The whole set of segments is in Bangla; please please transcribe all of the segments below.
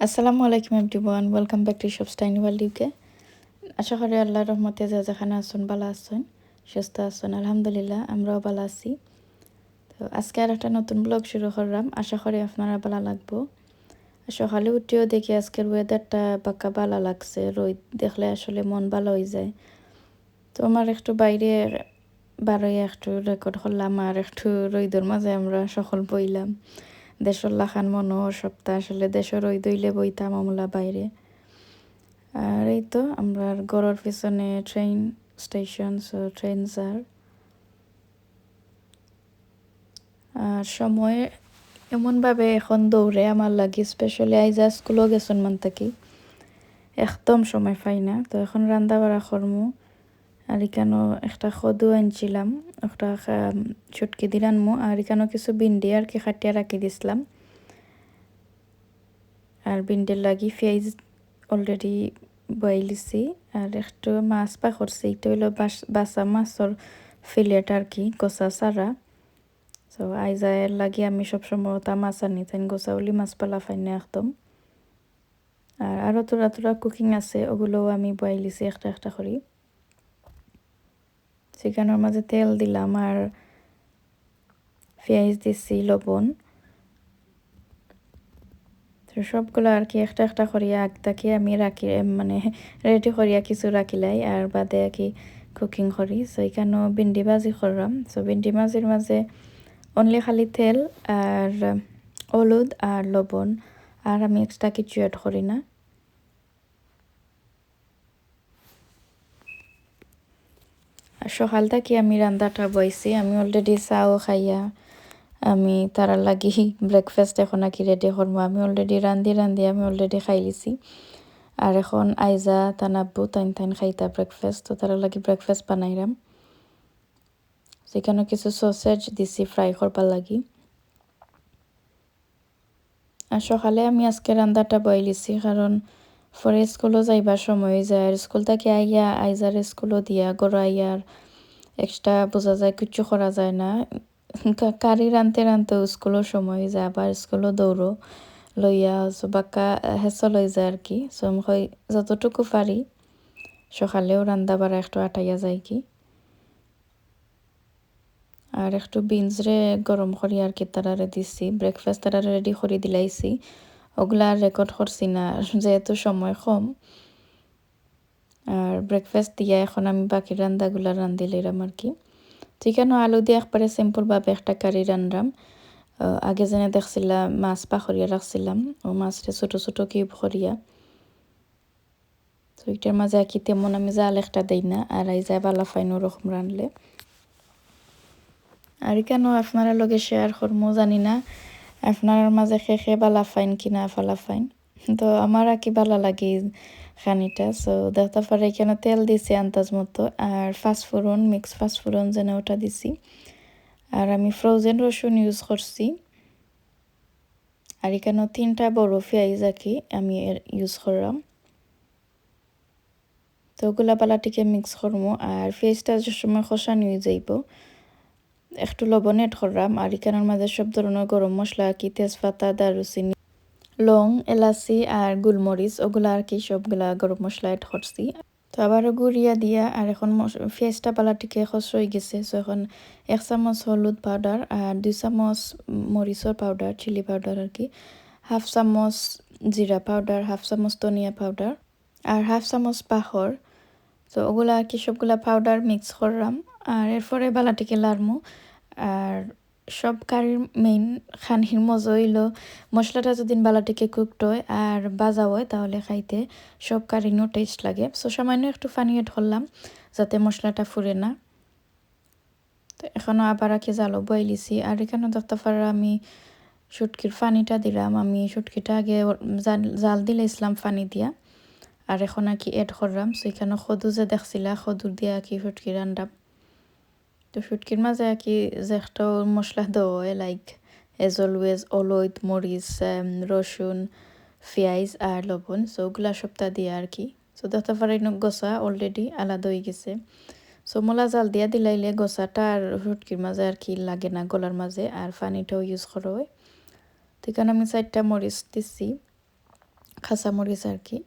আসসালামু আলাইকুম everyone, welcome back to shops tiny world UK. আশা করি আল্লাহর রহমতে যেখানে আসুন ভালো আসুন, সুস্থ আসুন। আলহামদুলিল্লাহ আমরাও ভালো আছি। তো আজকে আর একটা নতুন ব্লগ শুরু করলাম, আশা করি আপনারা ভালো লাগবো। সকালে উঠেও দেখি আজকের ওয়েদারটা পাক্কা ভালো লাগছে, রোদ দেখলে আসলে মন ভালো হয়ে যায়। তো আমার একটু বাইরে বারোই একটু রেকর্ড করলাম আর একটু রোদের মাঝে আমরা সকল বইলাম। দেশের লাখান মনোহর সপ্তাহ আসলে দেশের রই দইলে বইতাম আমলা বাইরে। আর এই তো আমরা ঘরের পিছনে train station, so train sir. আর সময় এমনভাবে এখন দৌড়ে আমার লাগে, স্পেশালি আইজা স্কুলও গেছেন মান থাকি একদম সময় পাই না। তো এখন রান্না বাড়া করমু। আর এখানেও একটা খদু আনছিলাম, একটা চটকি দিয়ে আনমু। আর এখানেও কিছু ভিন্ডি আর কি খাটিয়া রাখি দিছিলাম। আর ভিন্ডির লাগি পেঁয়াজ অলরেডি বয়েলিছি। আর একটু মাছ পা করছি, এটা হইলো বাসা মাছর ফিলেট আর কি, গোসা সারা। তো আইজায়ের লাগি আমি সবসময় তা মাছ আনি, তাই গোসাউলি মাছ পালা ফাইন না একদম। আর আরও তোরা তোরা কুকিং আছে, ওগুলোও আমি বয়েলিছি একটা একটা করি। চিকেনের মাঝে তেল দিলাম আর পেঁয়াজ দিছি, লবণ। তো সবগুলো আর কি একটা একটা করিয়া আগটাকে আমি রাখি, মানে রেডি করিয়া কিছু রাখিলাই আর বাদে আর কি কুকিং করি। সো এখানেও ভিন্ডি ভাজি করলাম। সো ভিন্ডি ভাজির মাঝে অনলি খালি তেল আর হলুদ আর লবণ, আর আমি এক্সট্রা কিছু অ্যাড করি না। আর সকাল থেকে আমি রান্নাটা বইছি, আমি অলরেডি চাও খাইয়া আমি তারা লাগি ব্রেকফাস্ট এখন আর কি রেডি করবো। আমি অলরেডি রান্ধি আমি অলরেডি খাই লিছি। আর এখন আইজা তানাব্বু তাইন খাইতা ব্রেকফাস্ট, তো তারা লাগি ব্রেকফাস্ট বানাইলাম। সেখানে কিছু সসেজ দিছি ফ্রাই করবার লাগি। আর সকালে আমি আজকে রান্নাটা বইলিছি কারণ পরে স্কুলও যাইবার সময় হয়ে যায়। আর স্কুল থেকে আইজার স্কুলও দিয়া গড় আইয়ার এক্সট্রা বোঝা যায় কিচ্ছু করা যায় না। কারি রানতেও স্কুলও সময় হয়ে যায়, আবার স্কুলও দৌড়ো লইয়া বাক্কা হেঁচো লই যায় আর কি। সো আমি যতটুকু পারি সকালেও রান্না বাড়া একটু আটাইয়া যায় কি। আর একটু বিনস রে গরম করি আর কি তারারে দিছি, ব্রেকফাস্ট তারারে রেডি করে দিলাইছি। ওগুলা আর রেকর্ড করছি না যেহেতু সময় কম। আর ব্রেকফাস্ট দিয়া এখন আমি বাকি রান্নাগুলা রান্ধি লইলাম আর কি। চিকেনও আলু দিয়ে একবারে সিম্পলভাবে একটা কারি রান্নাম। আগে যেনে দেখছিলাম মাছ পাখরিয়া রাখছিলাম, ও মাছটা ছোটো ছোটো কিউব করিয়া। তো এটার মাঝে আর কি তেমন আমি জাল একটা দেই না, আর এই যায় বালা ফাইন ওরকম রানলে। আর কেন আপনারা লগে শেয়ার করবো জানি না আপনার মাঝে খেয়ে বালা ফাইন কিনা ফালা ফাইন। তো আমার আর কি ভালো লাগে খানিটা। সো দেখতে পারে এখানে তেল দিছি আন্দাজ মতো, আর ফাস্টফুডন মিক্স ফাস্টফুডন যেন ওটা দিছি। আর আমি ফ্রোজেন রসুন ইউজ করছি। আর এখানে 3টা বড় পেঁয়াজ আর কি আমি ইউজ করলাম। তো ওগুলা বালাটিকে মিক্স করবো। আর পেঁয়াজটা যে সময় খসানি হয়ে যাইব একটু লবণ এড করলাম। আর এখানের মাঝে সব ধরনের গরম মশলা আর কি, তেজপাতা, দারুচিনি, লং, এলাচি আর গোলমরিচ, ওগুলা আর কি সবগুলা গরম মশলা এড করছি। তো আবারও গুড়িয়া দিয়া আর এখন পেঁয়াজটা বালাটিকে খস হয়ে গেছে। সো এখন 1 চামচ হলুদ পাউডার আর 2 চামচ মরিচর পাউডার, চিলি পাউডার আর কি, 1/2 চামচ জিরা পাউডার, 1/2 চামচ ধনিয়া পাউডার আর 1/2 চামচ পাহর। তো ওগুলা আর কি সবগুলা পাউডার মিক্স করলাম। আর এরপরে বালাটিকে লাড়মু। আর সব কারির মেইন খানির মজা হইলো মশলাটা যদি বালাটিকে কুকড হয় আর বাজা হয় তাহলে খাইতে সব কারিনও টেস্ট লাগে। সো সামান্য একটু পানি এড করলাম যাতে মশলাটা ফুরে না। তো এখনও আবার আর কি জালও বইলিছি। আর এখানে দেখতে পারা আমি শুটকির পানিটা দিলাম। আমি শুটকিটা আগে জাল দিলে ইসলাম পানি দিয়া, আর এখন আর কি এড করলাম। সো এখানে খদু যে দেখছিলা খদুর দিয়ে আর কি শুটকি রান্নাম। তো শুটকির মাঝে আর কি যে একটা মশলা দেওয়া হয় লাইক এজ অলওয়েজ হলুদ, মরিচ, রসুন, পেঁয়াজ আর লবণ। সো ওগুলা সবটা দিয়ে আর কি। সো দেখতে পারি গোসা অলরেডি আলাদা হয়ে গেছে। সো মোলা জাল দিয়া দিলাইলে গোসাটা আর শুটকির মাঝে আর কি লাগে না গলার মাঝে, আর পানিটাও ইউজ করা হয়। তো এখানে আমি 4টা মরিচ দিচ্ছি, কাঁচামরিচ আর কি।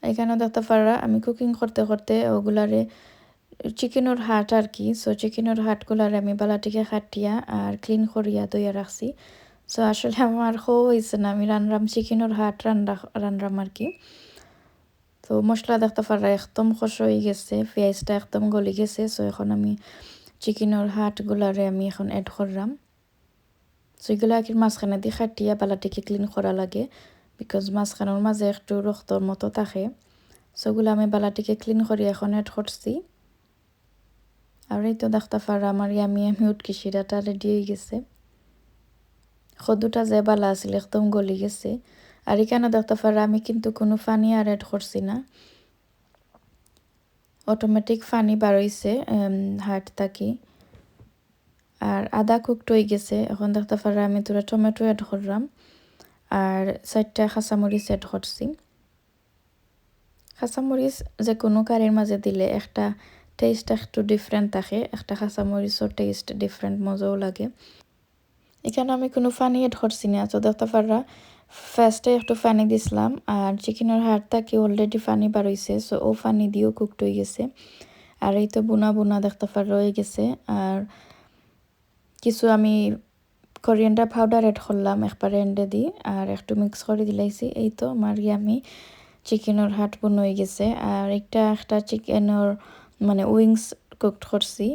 এখানেও দেখতে পারা আমি কুকিং করতে করতে ওগুলারে চিকেনের হাট আর কি। সো চিকেনের হাটগুলারে আমি বালাটিকে কাটিয়া আর ক্লিন করিয়া দইয়া রাখছি। সো আসলে আমার হয়েছে না, আমি রানরাম চিকেনের হাট রানরাম আর কি। তো মশলা দেখতে পারা একদম খস হয়ে গেছে, পেঁয়াজটা একদম গলি গেছে। সো এখন আমি চিকেনের হাটগুলারে আমি এখন অ্যাড করলাম। সো এগুলো আর কি মাঝখানে দিয়ে কাটিয়া বালাটিকে ক্লিন করা লাগে, বিকজ মাঝখানের মাঝে একটু রক্তর মতো থাকে। সো ওগুলো আমি বালাটিকে ক্লিন করি এখন অ্যাড করছি। আর এই তো দেখতে পারা আমার আমি উটকি শিরাটা রেডি হয়ে গেছে। খদুটা যে বালা আছিল একদম গলি গেছে। আর এখানে দেখতে পারা আমি কিন্তু কোনো পানি আর অ্যাড করছি না, অটোমেটিক পানি বাড়াইছে হাট থাকি। আর আদা কুকড হয়ে গেছে। এখন দেখতে পারা আমি তোরা টমেটো অ্যাড করলাম আর 4টা কাঁচামরিচ অ্যাড করছি। কাঁচামরিচ যে কোনো কারির মাঝে দিলে একটা টেস্ট একটু ডিফারেন্ট থাকে, একটা কাঁচামরিচের টেস্ট ডিফারেন্ট, মজাও লাগে। এখানে আমি কোনো পানি অ্যাড করছি না। তো দেখতে পারা ফার্স্টে একটু পানি দিছিলাম আর চিকেনের হাড় থেকে অলরেডি পানি বার হইছে। সো ও পানি দিয়েও কুকড হয়ে গেছে। আর এই তো বুনা বুনা দেখতে পারা রয়ে গেছে। আর কিছু আমি কোরিয়ান্ডার পাউডার অ্যাড করলাম একবারে এন্ডে দিই আর একটু মিক্স করে দিলাইছি। এই তো আমার আমি চিকেনের হাট বোন হয়ে গেছে। আর একটা চিকেনের মানে উইংস কুকড করছি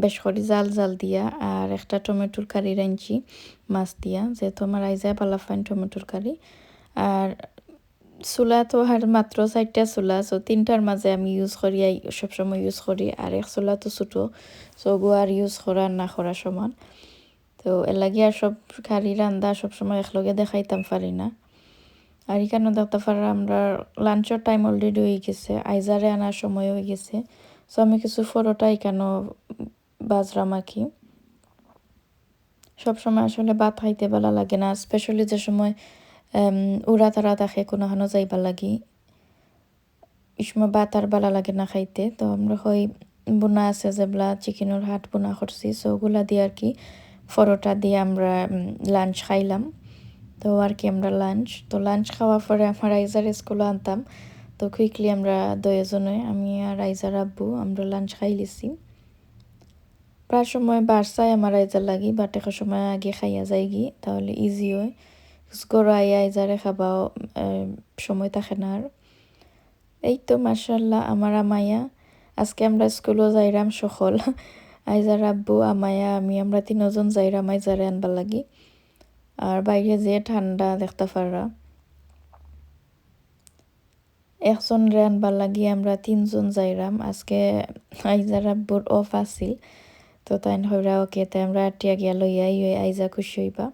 বেশ করে জাল জাল দিয়া। আর একটা টমেটোর কারি রাঁধছি মাছ দিয়া, যেহেতু আমার আইজায় পালা ফাইন টমেটোর কারি। আর চুলা তো আর মাত্র 4টা চুলা, সো 3টার মাঝে আমি ইউজ করি, সবসময় ইউজ করি। আর এক চুলা তো ছোটো, সো গো আর ইউজ করা না করা সমান। তো এর লাগে আর সব কারি রান্দা সবসময় একলগে দেখাইতাম পারি না। আর এখানে দেখতে পারা আমরা লাঞ্চের টাইম অলরেডি হয়ে গেছে, আইজারে আনার সময় হয়ে গেছে। সো আমি কিছু পরোটা এখানেও বাজরাম আঁকি। সবসময় আসলে ভাত খাইতে ভালো লাগে না, স্পেশালি যে সময় উড়া তারা থাকে কোনোখানো যাইবা লাগি, এই সময় ভাত আর ভালো লাগে না খাইতে। তো আমরা হয় বোনা আছে যেগুলা চিকেনের হাট বোনা করছি, সো ওগুলা দিয়ে আর কি পরোটা দিয়ে আমরা লাঞ্চ খাইলাম। তো আর কি আমরা লাঞ্চ খাওয়ার পরে আমার আইজার স্কুলে আনতাম। তো কুইকলি আমরা দুজনে, আমি আর আইজার আব্বু, আমরা লাঞ্চ খাই লিছি। প্রায় সময় বারসায় আমার আইজার লাগি, বাট একটা সময় আগে খাইয়া যাই গি, তাহলে ইজি হয়। গরু আইয়া আইজারে খাবাও সময় থাকে না আর। এই তো মাশাআল্লাহ আমার আমায়া, আজকে আমরা স্কুলও যাইরাম সকল, আইজার আব্বু আমায়া আমি, আমরা 3জন যাইরাম আইজারে আনবার লাগি। আর বাইরে যে ঠান্ডা দেখতে পারা, একজন রে আনবার লাগি আমরা 3জন যাইরাম। আজকে আইজার আব্বুর অফ আছিল, তো তাই হইরা ওকে তাই আমরা আটিয়া গিয়া লইয়া আইজা খুশি হইবা।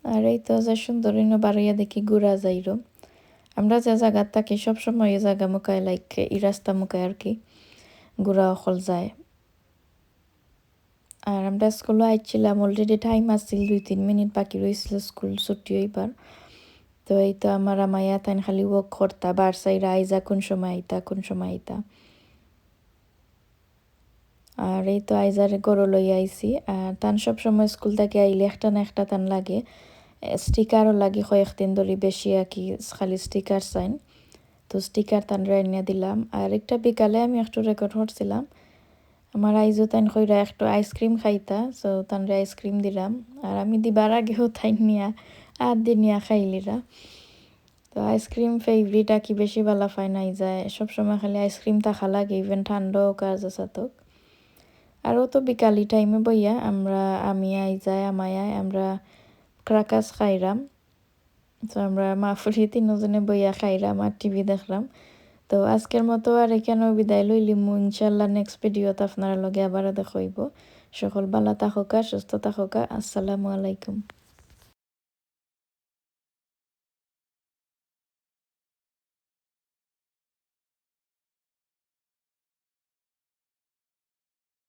আর এই তো যে সুন্দর বাড়াইয়া দেখি ঘুরা যাইরো। আমরা যে জায়গার থাকি সবসময় এই জায়গা মুখায় লাইক এই রাস্তা মুখায় আর কি ঘুরা অকল যায়। আর আমরা স্কুলে আইছিলাম, অলরেডি টাইম আসছিল 2-3 মিনিট বাকি রয়েছিল স্কুল ছুটি হইবার। তো এই তো আমার আমায়া তাই খালি ওয়াক করতা বারসাইরা আইজা কোন সময় আইতা কোন সময় আইতা। আর এই তো আইজারে গরু লইয়া আইছি। আর তান সবসময় স্কুল থেকে আইলে একটা না একটা তান লাগে, স্টিকারও লাগে কয়েকদিন ধরে বেশি আর কি, খালি স্টিকার সাইন। তো স্টিকার তান রাইনিয়া দিলাম। আর একটা বিকালে আমি একটু রেকর্ড করছিলাম, আমার আইজও তাইন কইরা একটু আইসক্রিম খাইতা, সো তানরে আইসক্রিম দিলাম। আর আমি দিবার আগেও তাইন নিয়া আর দিন নিয়া খাইলিরা। তো আইসক্রিম ফেভারিট আর কি, বেশি ভালো পাই নাই যায়, সবসময় খালি আইসক্রিম থাকা লাগে, ইভেন ঠান্ডাও কাজ আছে তো। আরও তো বিকালি টাইমে বইয়া আমরা আমি আইজায় আমায় আমরা ক্রাকাস খাইরাম। তো আমরা মাফুরি 3জনে বইয়া খাইরাম আর টিভি দেখলাম। তো আজকের মতো আর এখানেও বিদায় লইলিমু, ইনশাল্লাহ নেক্সট ভিডিওতে আপনারা লগে আবার দেখা হইব। সকল ভালো থাকুকা, সুস্থ থাকুকা, আসসালামু আলাইকুম।